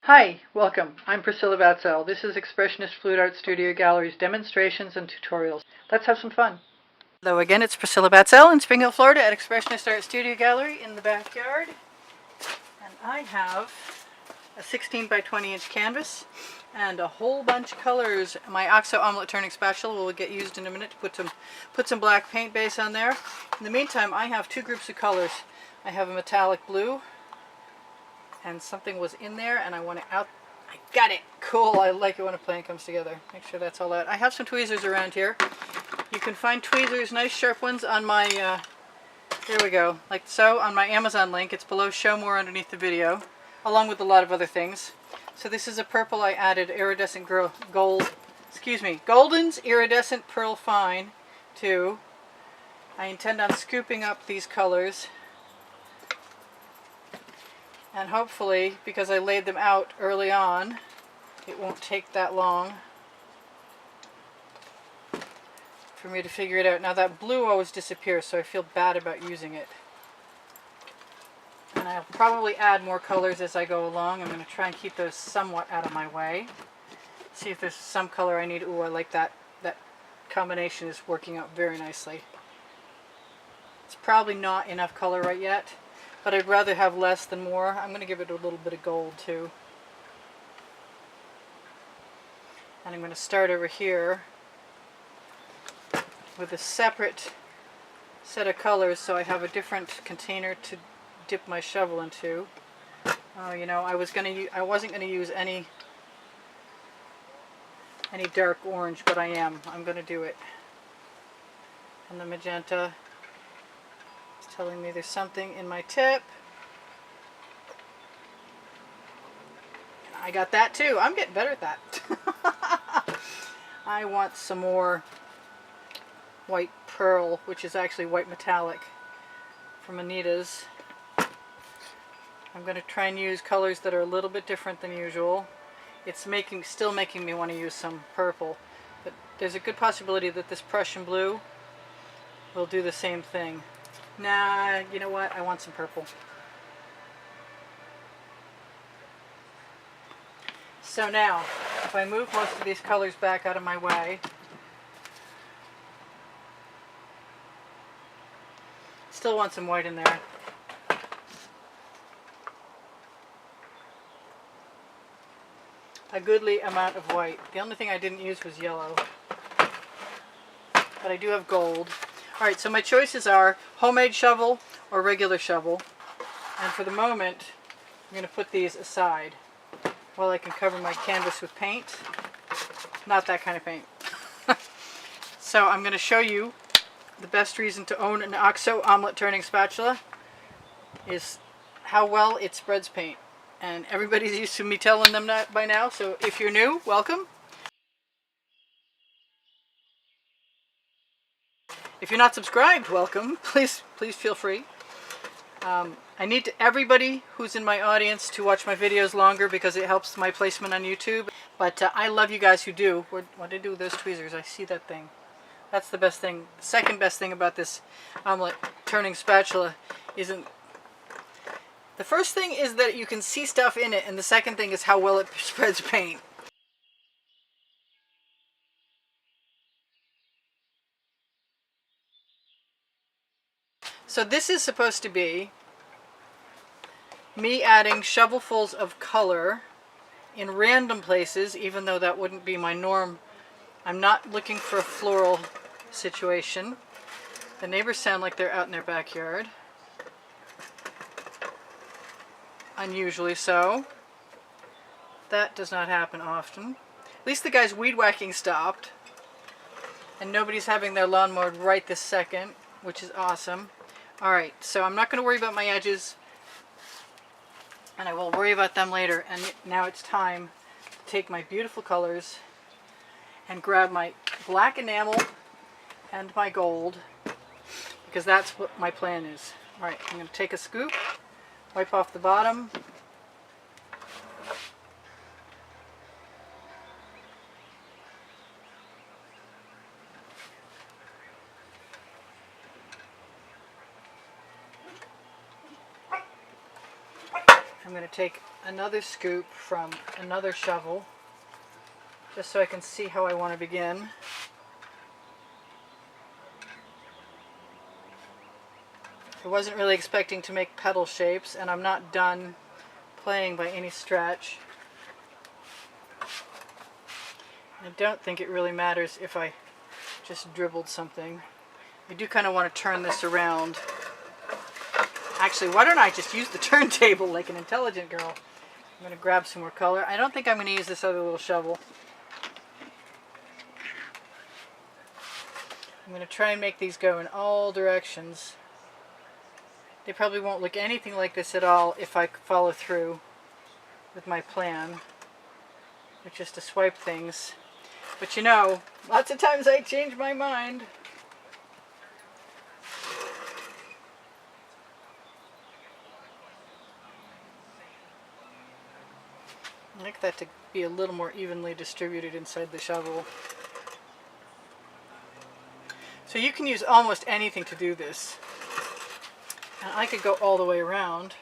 Hi, welcome. I'm Priscilla Batzell. This is Expressionist Fluid Art Studio Gallery's demonstrations and tutorials. Let's have some fun. Hello again, it's Priscilla Batzell in Spring Hill, Florida at Expressionist Art Studio Gallery in the backyard. And I have a 16 by 20 inch canvas and a whole bunch of colors. My OXO omelet turning spatula will get used in a minute to put some black paint base on there. In the meantime, I have two groups of colors. I have a metallic blue, and something was in there and I want it out. I got it. Cool. I like it when a plan comes together. Make sure that's all out. I have some tweezers around here. You can find tweezers, nice sharp ones, on my there we go, like so, on my Amazon link. It's below Show More underneath the video, along with a lot of other things. So this is a purple I added iridescent Golden's Iridescent Pearl Fine to. I intend on scooping up these colors, and hopefully, because I laid them out early on, it won't take that long for me to figure it out. Now that blue always disappears, so I feel bad about using it. And I'll probably add more colors as I go along. I'm going to try and keep those somewhat out of my way. See if there's some color I need. Ooh, I like that. That combination is working out very nicely. It's probably not enough color right yet, but I'd rather have less than more. I'm going to give it a little bit of gold too. And I'm going to start over here with a separate set of colors so I have a different container to dip my shovel into. Oh, you know, I wasn't going to use any dark orange, but I am. I'm going to do it. And the magenta is telling me there's something in my tip. And I got that too. I'm getting better at that. I want some more white pearl, which is actually white metallic, from Anita's. I'm going to try and use colors that are a little bit different than usual. It's still making me want to use some purple, but there's a good possibility that this Prussian blue will do the same thing. Nah, you know what? I want some purple. So now, if I move most of these colors back out of my way, still want some white in there. A goodly amount of white. The only thing I didn't use was yellow, but I do have gold. Alright, so my choices are homemade shovel or regular shovel, and for the moment I'm going to put these aside while I can cover my canvas with paint. Not that kind of paint. So I'm going to show you the best reason to own an OXO omelet turning spatula is how well it spreads paint. And everybody's used to me telling them that by now, so if you're new, welcome. If you're not subscribed, welcome. Please feel free. I need everybody who's in my audience to watch my videos longer because it helps my placement on YouTube. But I love you guys who do. What did I do with those tweezers? I see that thing. That's the best thing. The second best thing about this omelet turning spatula isn't... The first thing is that you can see stuff in it, and the second thing is how well it spreads paint. So this is supposed to be me adding shovelfuls of color in random places, even though that wouldn't be my norm. I'm not looking for a floral situation. The neighbors sound like they're out in their backyard. Unusually so. That does not happen often. At least the guy's weed whacking stopped. And nobody's having their lawn mowed right this second, which is awesome. Alright, so I'm not going to worry about my edges. And I will worry about them later. And now it's time to take my beautiful colors and grab my black enamel and my gold, because that's what my plan is. Alright, I'm going to take a scoop, wipe off the bottom, I'm going to take another scoop from another shovel, just so I can see how I want to begin. I wasn't really expecting to make petal shapes, and I'm not done playing by any stretch. I don't think it really matters if I just dribbled something. I do kind of want to turn this around. Actually, why don't I just use the turntable like an intelligent girl? I'm going to grab some more color. I don't think I'm going to use this other little shovel. I'm going to try and make these go in all directions. They probably won't look anything like this at all if I follow through with my plan, which is to swipe things. But you know, lots of times I change my mind. I like that to be a little more evenly distributed inside the shovel. So you can use almost anything to do this. And I could go all the way around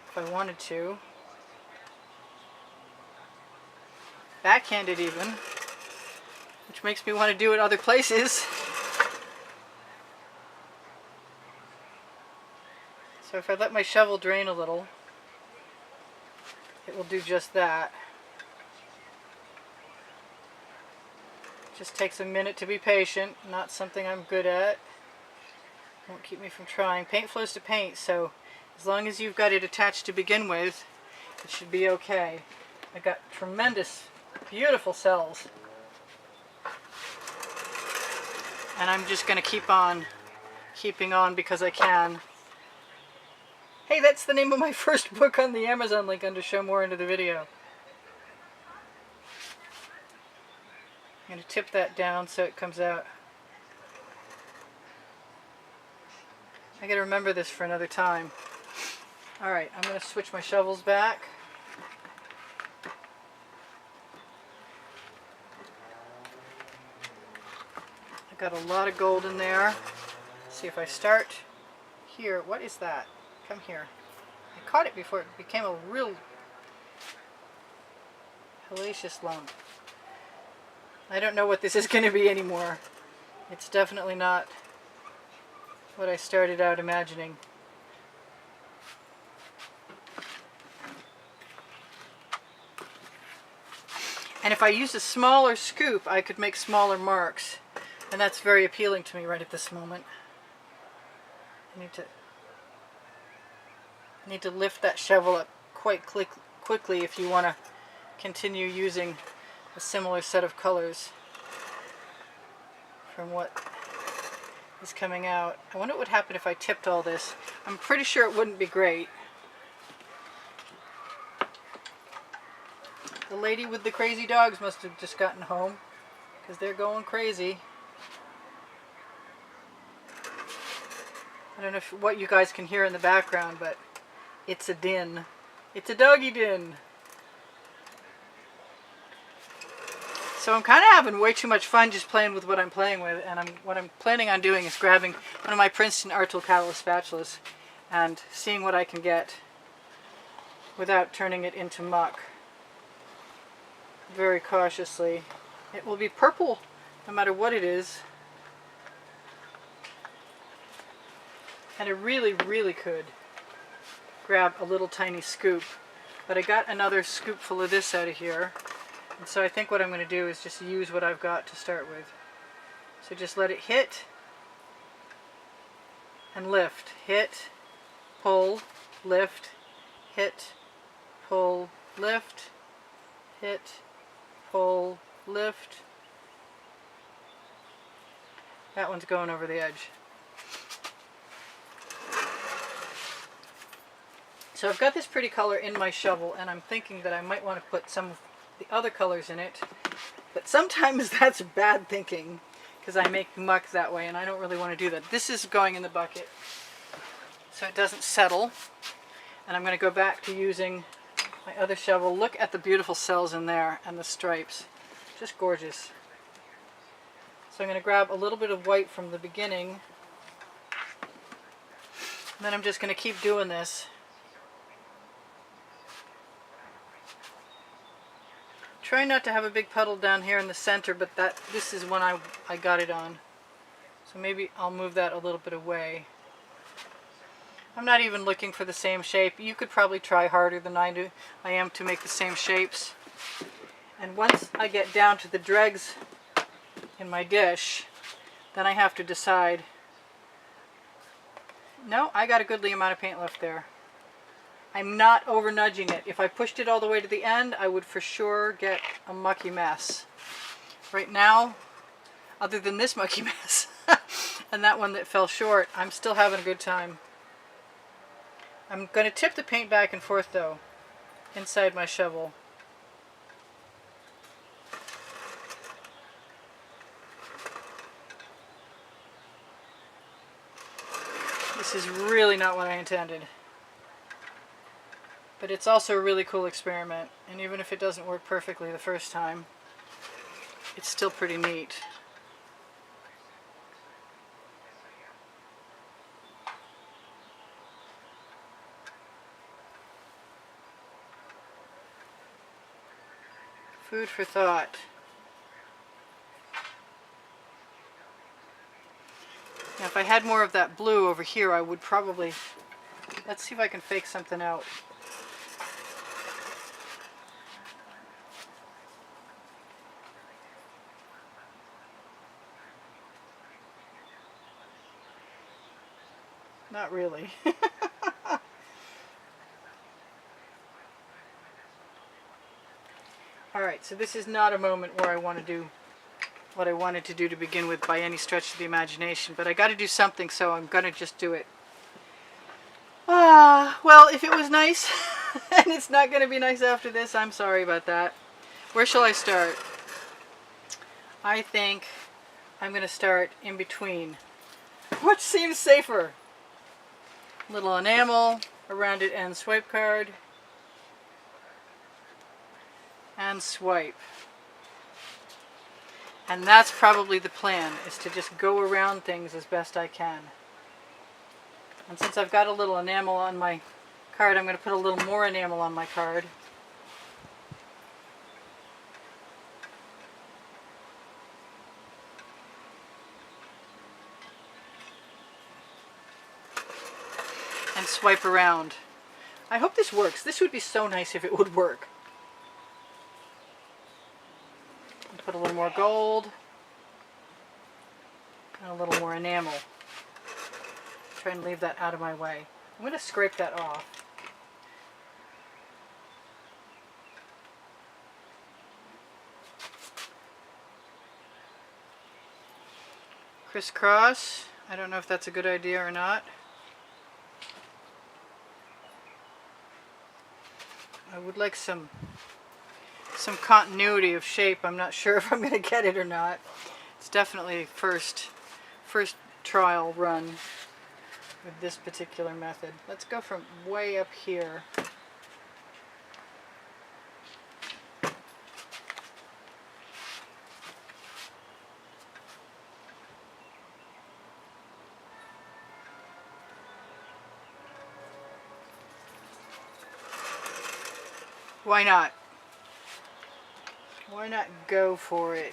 if I wanted to. Backhanded even, which makes me want to do it other places. So if I let my shovel drain a little, it will do just that. Just takes a minute to be patient, not something I'm good at. Won't keep me from trying. Paint flows to paint, so as long as you've got it attached to begin with, it should be okay. I got tremendous, beautiful cells. And I'm just going to keep on keeping on because I can. Hey, that's the name of my first book on the Amazon link under Show More into the video. I'm going to tip that down so it comes out. I gotta remember this for another time. Alright, I'm going to switch my shovels back. I got a lot of gold in there. Let's see if I start here. What is that? Come here. I caught it before it became a real hellacious lump. I don't know what this is going to be anymore. It's definitely not what I started out imagining. And if I used a smaller scoop, I could make smaller marks. And that's very appealing to me right at this moment. I need to lift that shovel up quite quickly if you want to continue using a similar set of colors from what is coming out. I wonder what would happen if I tipped all this. I'm pretty sure it wouldn't be great. The lady with the crazy dogs must have just gotten home because they're going crazy. I don't know what you guys can hear in the background, but it's a din. It's a doggy din. So I'm kind of having way too much fun just playing with what I'm playing with, and what I'm planning on doing is grabbing one of my Princeton Art Tool Catalyst spatulas and seeing what I can get without turning it into muck. Very cautiously. It will be purple no matter what it is. And I really, really could grab a little tiny scoop, but I got another scoopful of this out of here. And so I think what I'm going to do is just use what I've got to start with. So just let it hit and lift. Hit, pull, lift, hit, pull, lift, hit, pull, lift. That one's going over the edge. So I've got this pretty color in my shovel, and I'm thinking that I might want to put some of the other colors in it, but sometimes that's bad thinking because I make muck that way and I don't really want to do that. This is going in the bucket so it doesn't settle, and I'm going to go back to using my other shovel. Look at the beautiful cells in there and the stripes, just gorgeous. So I'm going to grab a little bit of white from the beginning, and then I'm just going to keep doing this Try not to have a big puddle down here in the center, but this is when I got it on. So maybe I'll move that a little bit away. I'm not even looking for the same shape. You could probably try harder than I am to make the same shapes. And once I get down to the dregs in my dish, then I have to decide. No, I got a goodly amount of paint left there. I'm not over nudging it. If I pushed it all the way to the end, I would for sure get a mucky mess. Right now, other than this mucky mess and that one that fell short, I'm still having a good time. I'm going to tip the paint back and forth though, inside my shovel. This is really not what I intended. But it's also a really cool experiment, and even if it doesn't work perfectly the first time, it's still pretty neat. Food for thought. Now if I had more of that blue over here, I would probably... Let's see if I can fake something out. Not really. Alright, so this is not a moment where I want to do what I wanted to do to begin with by any stretch of the imagination, but I got to do something, so I'm going to just do it. Well, if it was nice, and it's not going to be nice after this, I'm sorry about that. Where shall I start? I think I'm going to start in between. Which seems safer? Little enamel around it and swipe card. And swipe. And that's probably the plan, is to just go around things as best I can. And since I've got a little enamel on my card, I'm going to put a little more enamel on my card. And swipe around. I hope this works. This would be so nice if it would work. Put a little more gold and a little more enamel. Try and leave that out of my way. I'm going to scrape that off. Crisscross. I don't know if that's a good idea or not. I would like some continuity of shape. I'm not sure if I'm going to get it or not. It's definitely first trial run with this particular method. Let's go from way up here. Why not? Why not go for it?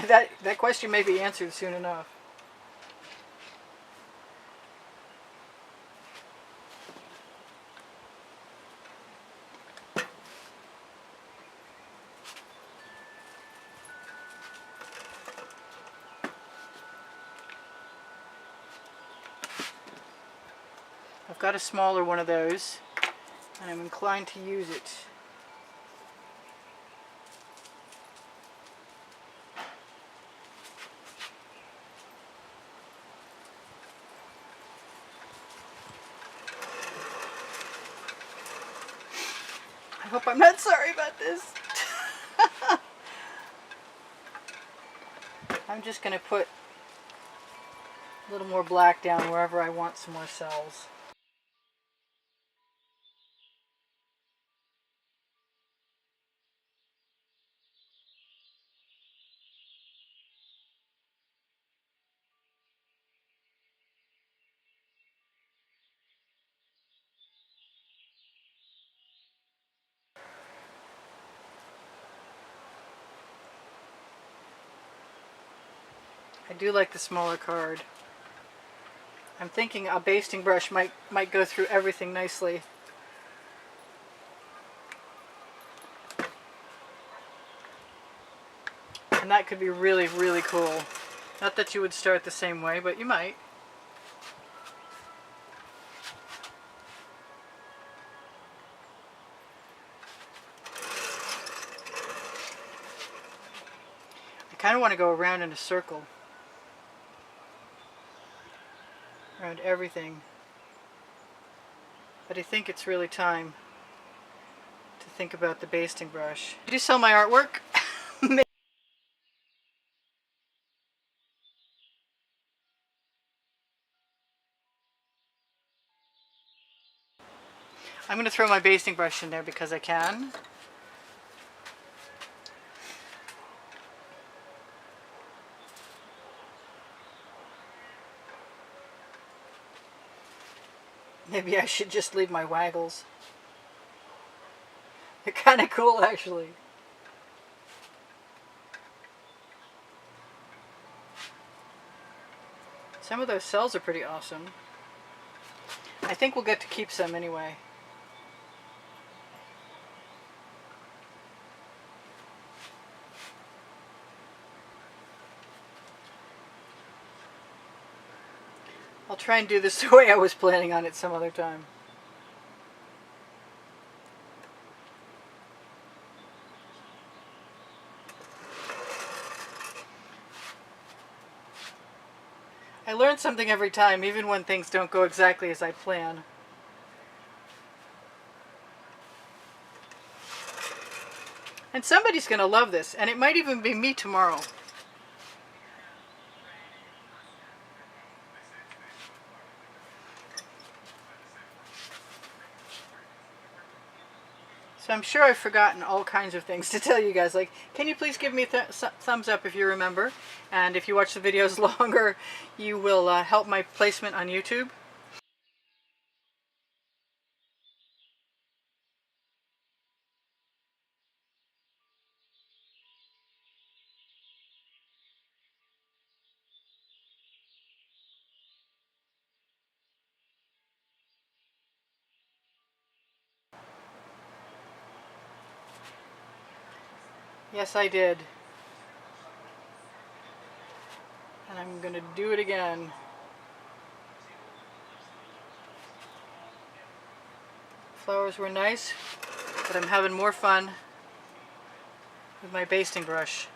that question may be answered soon enough. I've got a smaller one of those, and I'm inclined to use it. I hope I'm not sorry about this. I'm just going to put a little more black down wherever I want some more cells. I do like the smaller card. I'm thinking a basting brush might go through everything nicely. And that could be really, really cool. Not that you would start the same way, but you might. I kind of want to go around in a circle. Around everything. But I think it's really time to think about the basting brush. Did you sell my artwork? I'm going to throw my basting brush in there because I can. Maybe I should just leave my waggles. They're kind of cool, actually. Some of those cells are pretty awesome. I think we'll get to keep some anyway. I'll try and do this the way I was planning on it some other time. I learn something every time, even when things don't go exactly as I plan. And somebody's going to love this, and it might even be me tomorrow. So I'm sure I've forgotten all kinds of things to tell you guys. Like, can you please give me a thumbs up if you remember? And if you watch the videos longer, you will help my placement on YouTube. Yes, I did. And I'm going to do it again. Flowers were nice, but I'm having more fun with my basting brush.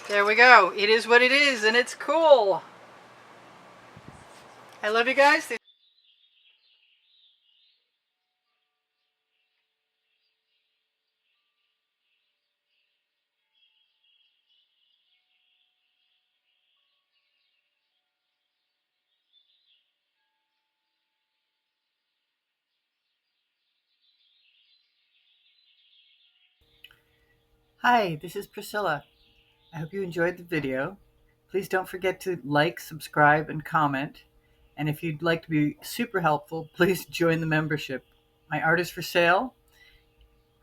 There we go. It is what it is, and it's cool. I love you guys. Hi, this is Priscilla. I hope you enjoyed the video. Please don't forget to like, subscribe, and comment. And if you'd like to be super helpful, please join the membership. My art is for sale.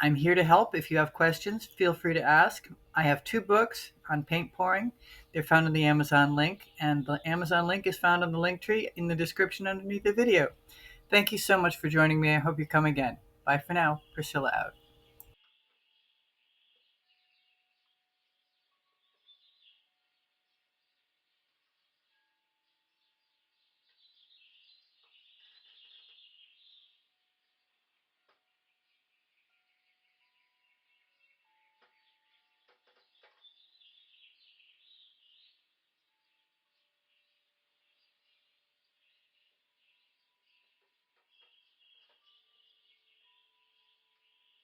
I'm here to help. If you have questions, feel free to ask. I have 2 books on paint pouring. They're found in the Amazon link, and the Amazon link is found on the link tree in the description underneath the video. Thank you so much for joining me. I hope you come again. Bye for now. Priscilla out.